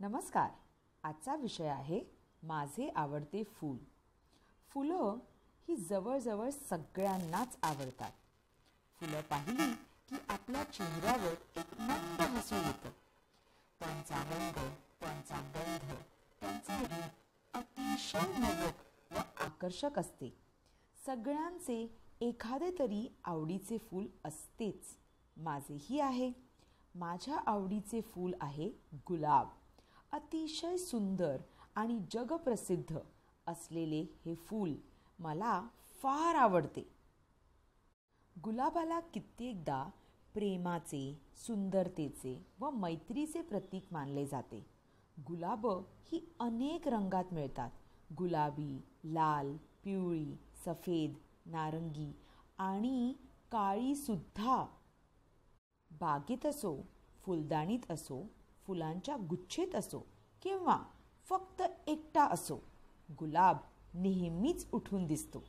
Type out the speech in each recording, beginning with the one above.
नमस्कार. आजचा विषय आहे माझे आवडते फूल. फुलं ही जवळजवळ सगळ्यांनाच आवडतात. फुलं पाहिली की आपल्या चेहऱ्यावर एक मंद हसू येतं. त्यांचा रंग, त्यांचा गंध, त्यांचे रूप अतिशय मोहक व आकर्षक असते. सगळ्यांचे एखादे तरी आवडीचे फूल असतेच. माझेही आहे. माझ्या आवडीचे फूल आहे गुलाब. अतिशय सुंदर आणि जगप्रसिद्ध असलेले हे फूल मला फार आवडते. गुलाबाला कित्येकदा प्रेमाचे, सुंदरतेचे व मैत्रीचे प्रतीक मानले जाते. गुलाब ही अनेक रंगात मिळतात. गुलाबी, लाल, पिवळी, सफेद, नारंगी आणि काळी सुद्धा. बागेत असो, फुलदाणीत असो, फुलांच्या गुच्छेत असो किंवा फक्त एकटा असो, गुलाब नेहमीच उठून दिसतो.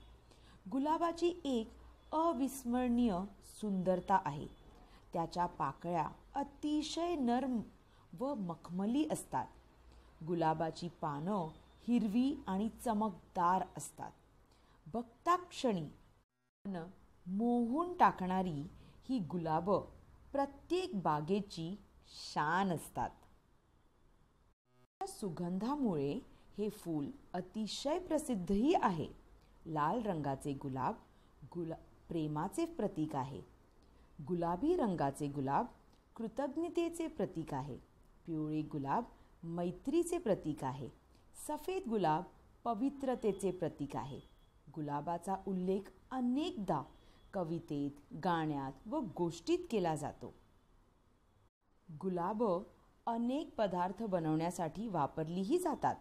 गुलाबाची एक अविस्मरणीय सुंदरता आहे. त्याच्या पाकळ्या अतिशय नरम व मखमली असतात. गुलाबाची पानं हिरवी आणि चमकदार असतात. बघता क्षणी मन मोहून टाकणारी ही गुलाब प्रत्येक बागेची शान असतात. सुगंधामुळे हे फूल अतिशय प्रसिद्धही आहे. लाल रंगाचे गुलाब प्रेमाचे प्रतीक आहे. गुलाबी रंगाचे गुलाब कृतज्ञतेचे प्रतीक आहे. पिवळे गुलाब मैत्रीचे प्रतीक आहे. सफेद गुलाब पवित्रतेचे प्रतीक आहे. गुलाबाचा उल्लेख अनेकदा कवितेत, गाण्यात व गोष्टीत केला जातो. गुलाब अनेक पदार्थ बनवण्यासाठी वापरलीही जातात.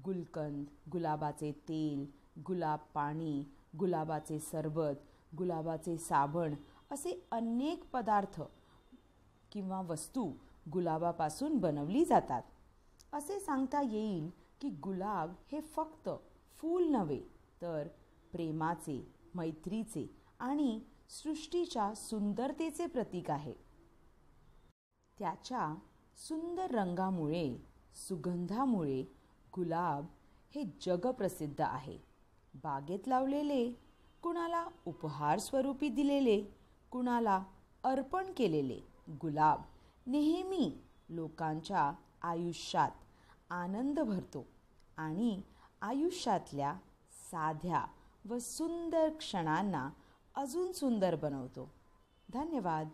गुलकंद, गुलाबाचे तेल, गुलाब पाणी, गुलाबाचे सरबत, गुलाबाचे साबण असे अनेक पदार्थ किंवा वस्तू गुलाबापासून बनवली जातात. असे सांगता येईल की गुलाब हे फक्त फूल नव्हे तर प्रेमाचे, मैत्रीचे आणि सृष्टीच्या सुंदरतेचे प्रतीक आहे. त्याच्या सुंदर रंगामुळे, सुगंधामुळे गुलाब हे जगप्रसिद्ध आहे. बागेत लावलेले, कुणाला उपहार स्वरूपी दिलेले, कुणाला अर्पण केलेले गुलाब नेहमी लोकांच्या आयुष्यात आनंद भरतो आणि आयुष्यातल्या साध्या व सुंदर क्षणांना अजून सुंदर बनवतो. धन्यवाद.